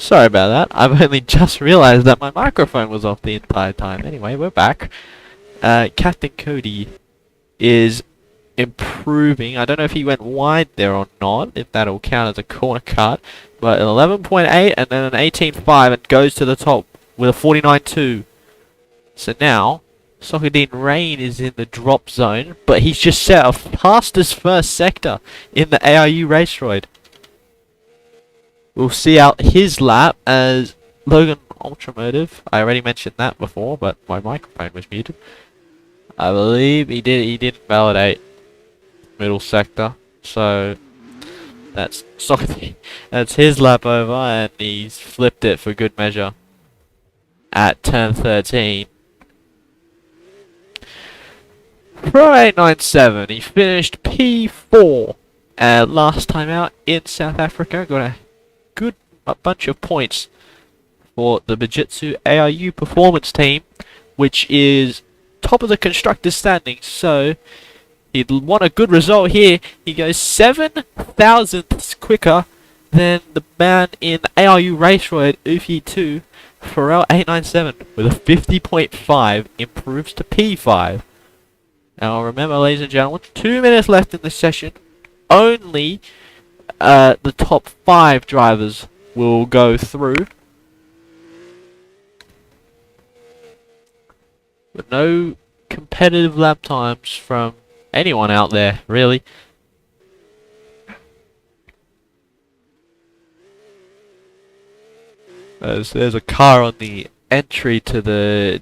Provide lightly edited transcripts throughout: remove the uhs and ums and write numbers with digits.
Sorry about that. I've only just realised that my microphone was off the entire time. Anyway, we're back. Captain Cody is improving. I don't know if he went wide there or not, if that'll count as a corner cut. But an 11.8 and then an 18.5 and goes to the top with a 49.2. So now, Soccer Rain is in the drop zone, but he's just set a fastest first sector in the ARU race droid. We'll see out his lap as Logan Ultramotive. I already mentioned that before, but my microphone was muted. I believe he didn't validate middle sector, so that's that's his lap over, and he's flipped it for good measure at turn 13. Pro 897, he finished P4 last time out in South Africa. Got a bunch of points for the Bujitsu ARU performance team, which is top of the constructors standings. So he'd want a good result here. He goes 7 thousandths quicker than the man in ARU Race Road Ufi 2, Pharrell 897, with a 50.5, improves to P5. Now remember, ladies and gentlemen, 2 minutes left in the session. Only the top 5 drivers will go through. But no competitive lap times from anyone out there, really. There's a car on the entry to the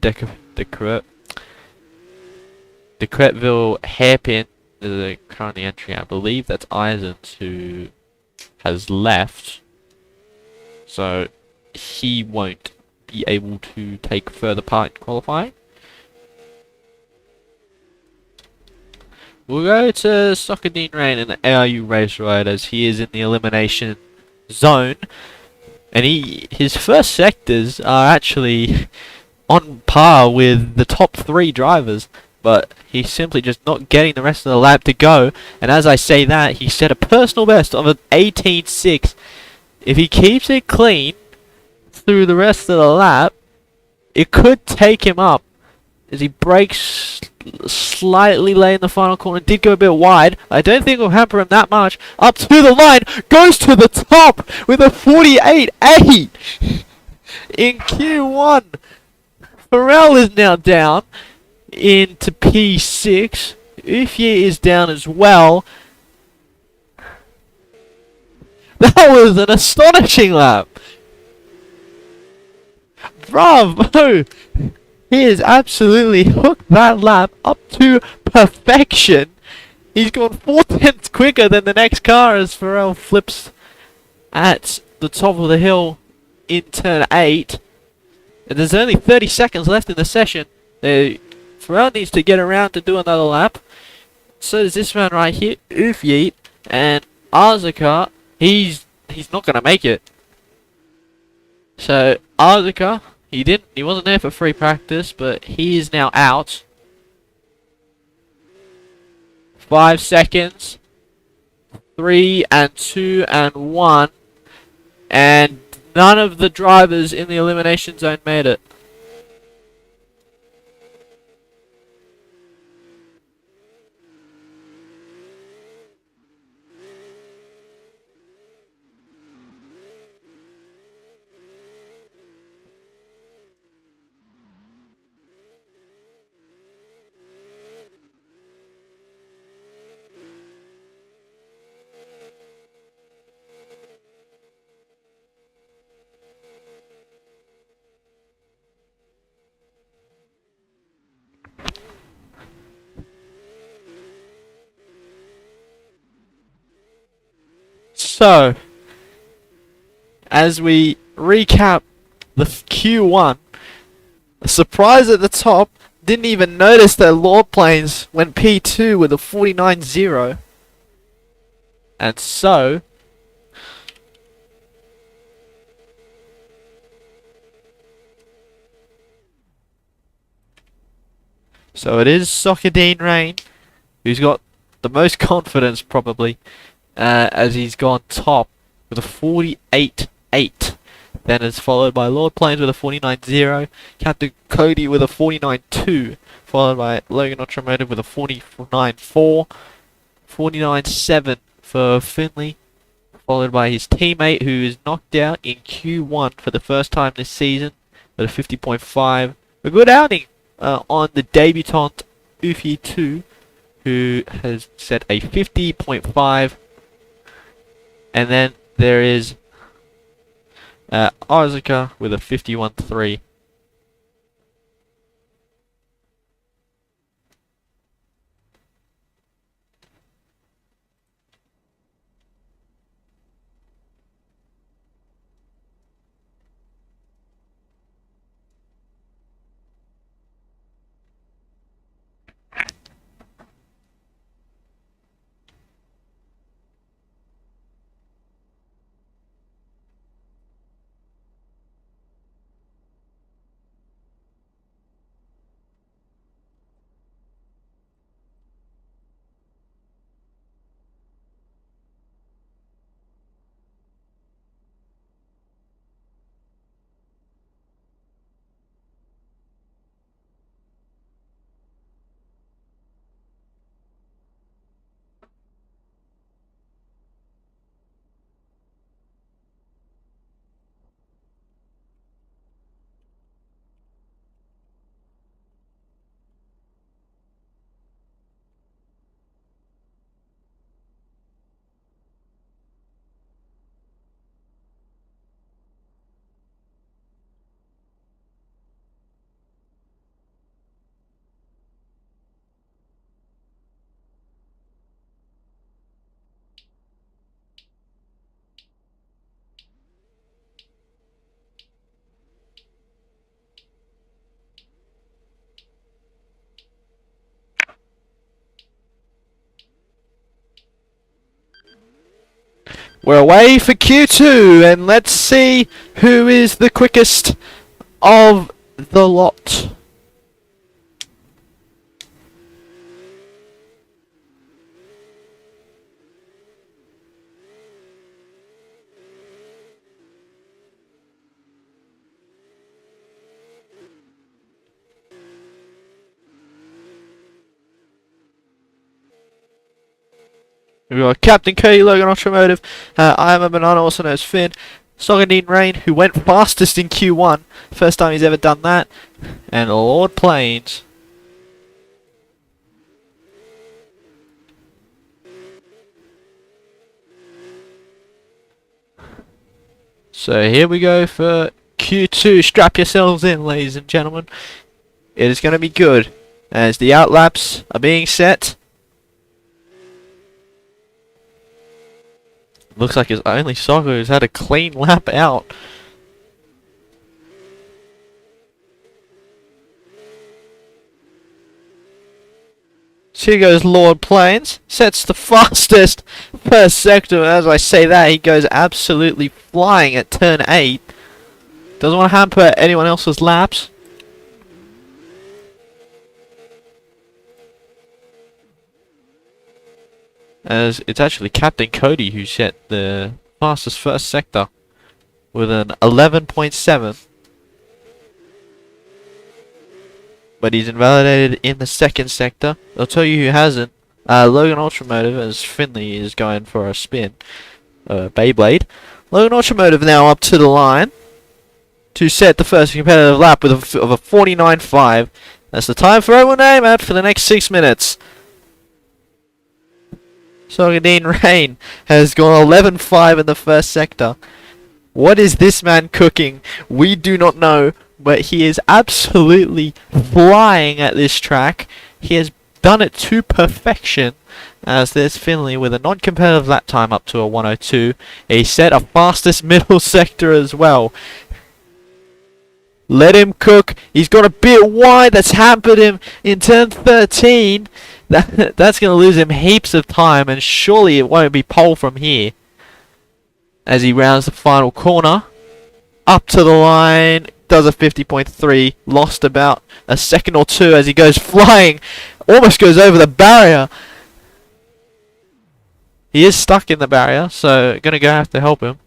Decretville hairpin. There's a car on the entry. I believe that's Isons who has left. So he won't be able to take further part in qualifying. We'll go to Soccer Rain in the ARU race ride as he is in the elimination zone. And his first sectors are actually on par with the top 3 drivers, but he's simply just not getting the rest of the lap to go. And as I say that, he set a personal best of an 18.6. If he keeps it clean through the rest of the lap, it could take him up as he brakes slightly late in the final corner. Did go a bit wide. I don't think it will hamper him that much. Up to the line, goes to the top with a 48.8 in Q1. Pharrell is now down into P6. Ufye is down as well. That was an astonishing lap. Bravo! He has absolutely hooked that lap up to perfection. He's gone 4 tenths quicker than the next car as Pharrell flips at the top of the hill in turn 8. And there's only 30 seconds left in the session. Pharrell needs to get around to do another lap. So does this man right here, Ufyeet, and Arzika. He's not gonna make it. So Arzika, he wasn't there for free practice, but he is now out. 5 seconds. 3 and 2 and 1. And none of the drivers in the elimination zone made it. So, as we recap the Q1, a surprise at the top, didn't even notice that Lord Plains went P2 with a 49.0. And so, it is Soccer Rain who's got the most confidence probably, as he's gone top with a 48.8. Then it's followed by Lord Plains with a 49.0, Captain Cody with a 49.2, followed by Logan Automotive with a 49.4, 49.7 for Finley, followed by his teammate who is knocked out in Q1 for the first time this season with a 50.5. A good outing on the debutant Ufi 2, who has set a 50.5. And then there is Isaaca with a 51.3. We're away for Q2, and let's see who is the quickest of the lot. We've got Captain Cody, Logan Automotive, I am a Banana, also known as Finn, Sogadine Rain, who went fastest in Q1, first time he's ever done that, and Lord Plains. So here we go for Q2. Strap yourselves in, ladies and gentlemen. It is going to be good as the outlaps are being set. Looks like it's only Soccer who's had a clean lap out. So here goes Lord Plains. Sets the fastest first sector. As I say that, he goes absolutely flying at turn 8. Doesn't want to hamper anyone else's laps. As it's actually Captain Cody who set the fastest first sector with an 11.7. But he's invalidated in the second sector. I'll tell you who hasn't. Logan Ultramotive, as Finley is going for a spin. Beyblade. Logan Ultramotive now up to the line to set the first competitive lap with of a 49.5. That's the time for everyone to aim at for the next 6 minutes. Sogadine Rain has gone 11.5 in the first sector. What is this man cooking? We do not know, but he is absolutely flying at this track. He has done it to perfection. As there's Finley with a non-competitive lap time up to a 102. He set a fastest middle sector as well. Let him cook. He's got a bit wide. That's hampered him in turn 13. That's going to lose him heaps of time, and surely it won't be pole from here. As he rounds the final corner. Up to the line. Does a 50.3. Lost about a second or two as he goes flying. Almost goes over the barrier. He is stuck in the barrier, so going to have to help him.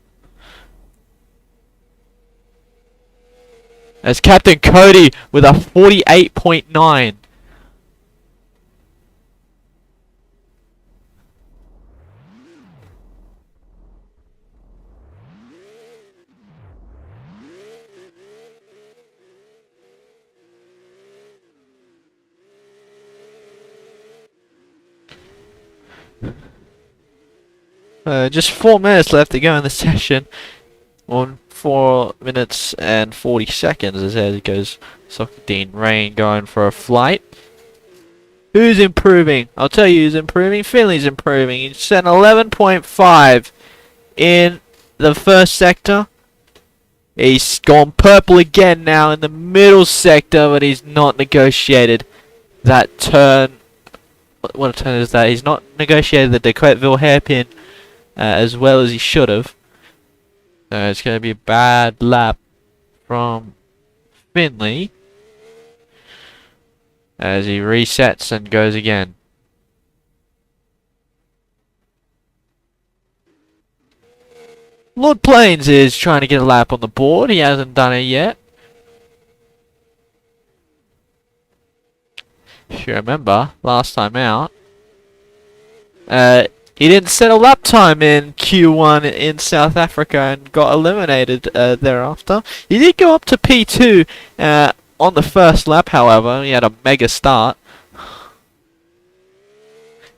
As Captain Cody with a 48.9. Just 4 minutes left to go in the session. On 4 minutes and 40 seconds as it goes. Soccer Dean Rain going for a flight. Who's improving? I'll tell you who's improving. Finley's improving. He's set 11.5 in the first sector. He's gone purple again now in the middle sector, but he's not negotiated that turn. What a turn is that? He's not negotiated the Dequetteville hairpin as well as he should have. So it's going to be a bad lap from Finley as he resets and goes again. Lord Plains is trying to get a lap on the board. He hasn't done it yet. If you remember, last time out, he didn't set a lap time in Q1 in South Africa and got eliminated thereafter. He did go up to P2 on the first lap, however. He had a mega start.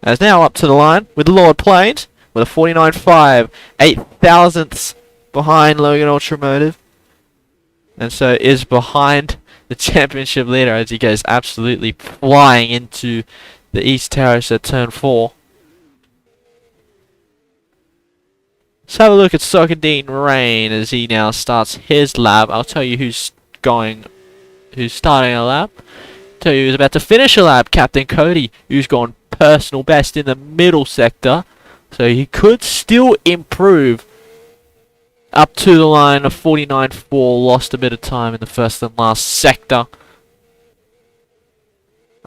And is now up to the line with Lord Plains with a 49.5, 8 thousandths behind Logan Ultramotive. And so is behind the championship leader as he goes absolutely flying into the East Terrace at turn 4. Let's have a look at Soccer Dean Rain as he now starts his lap. I'll tell you who's starting a lap. Tell you who's about to finish a lap. Captain Cody, who's gone personal best in the middle sector. So he could still improve up to the line of 49.4. Lost a bit of time in the first and last sector.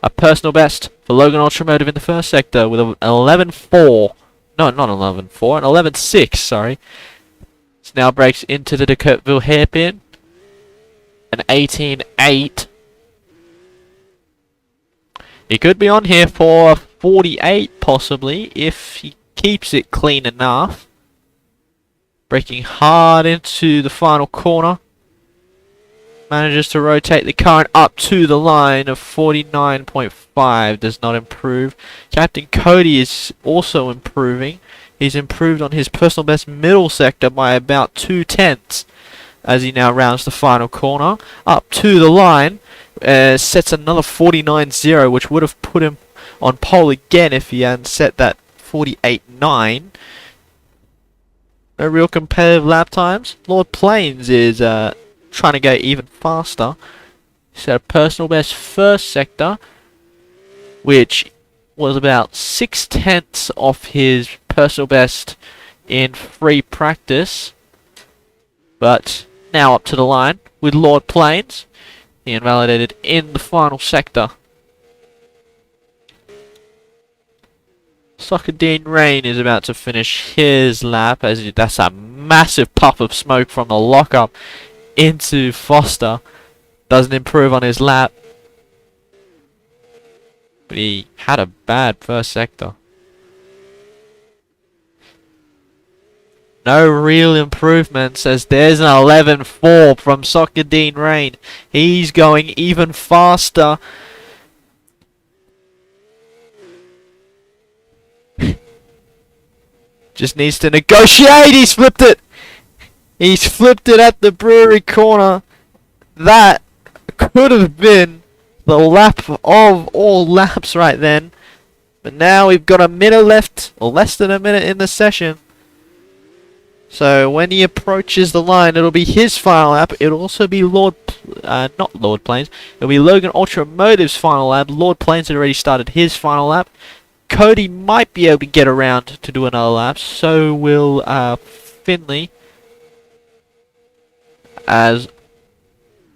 A personal best for Logan Ultramotive in the first sector with an 11.4. No, not 11.4, an 11.6, sorry. This now breaks into the Dequetteville hairpin. An 18.8. He could be on here for 48, possibly, if he keeps it clean enough. Breaking hard into the final corner. Manages to rotate the current up to the line of 49.5. Does not improve. Captain Cody is also improving. He's improved on his personal best middle sector by about 2/10 as he now rounds the final corner. Up to the line. Sets another 49.0, which would have put him on pole again if he hadn't set that 48.9. No real competitive lap times. Lord Plains is trying to go even faster. He set a personal best first sector, which was about 6/10 off his personal best in free practice. But now up to the line with Lord Plains. He invalidated in the final sector. Soccer Dean Rain is about to finish his lap as that's a massive puff of smoke from the lockup into Foster. Doesn't improve on his lap. But he had a bad first sector. No real improvements as there's an 11.4 from Soccer Dean Rain. He's going even faster. Just needs to negotiate. He's flipped it. He's flipped it at the brewery corner. That could have been the lap of all laps right then. But now we've got a minute left, or less than a minute in the session. So when he approaches the line, it'll be his final lap. It'll also be not Lord Plains. It'll be Logan Ultramotive's final lap. Lord Plains had already started his final lap. Cody might be able to get around to do another lap. So will Finley. As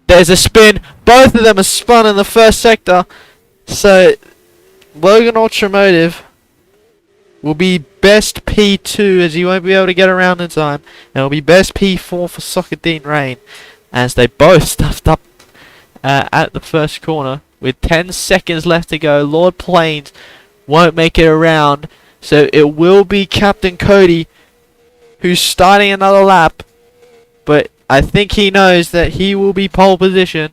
there's a spin. Both of them are spun in the first sector. So Logan Ultramotive will be best P2 as he won't be able to get around in time. And it'll be best P4 for Soccer Dean Rain as they both stuffed up at the first corner with 10 seconds left to go. Lord Plains won't make it around, so it will be Captain Cody who's starting another lap, but I think he knows that he will be pole position.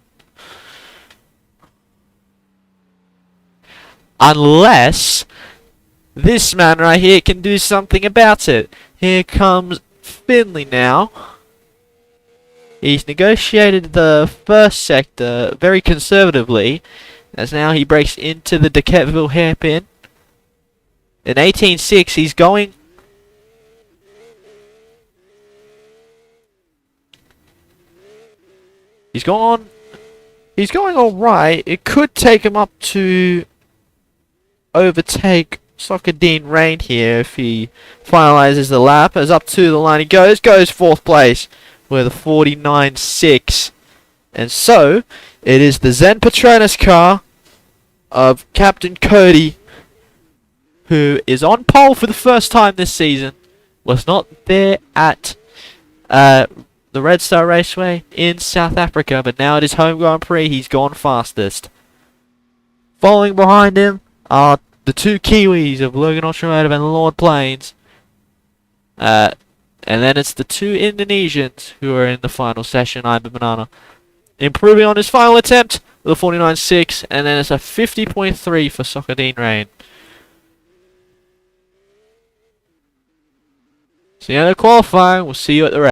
Unless this man right here can do something about it. Here comes Finley now. He's negotiated the first sector very conservatively, as now he breaks into the Dequetteville hairpin. In 18.6, he's going... He's going alright. It could take him up to overtake Soccer Dean Rain here if he finalizes the lap. As up to the line he goes 4th place with a 49.6. And so, it is the Zen Patronus car of Captain Cody, who is on pole for the first time this season. Was not there at the Red Star Raceway in South Africa, but now at his home Grand Prix, he's gone fastest. Following behind him are the two Kiwis of Logan Automotive and Lord Plains. And then it's the two Indonesians who are in the final session. I'm a Banana improving on his final attempt with a 49.6, and then it's a 50.3 for Soccer Dean Rain. So, the qualifying, we'll see you at the race.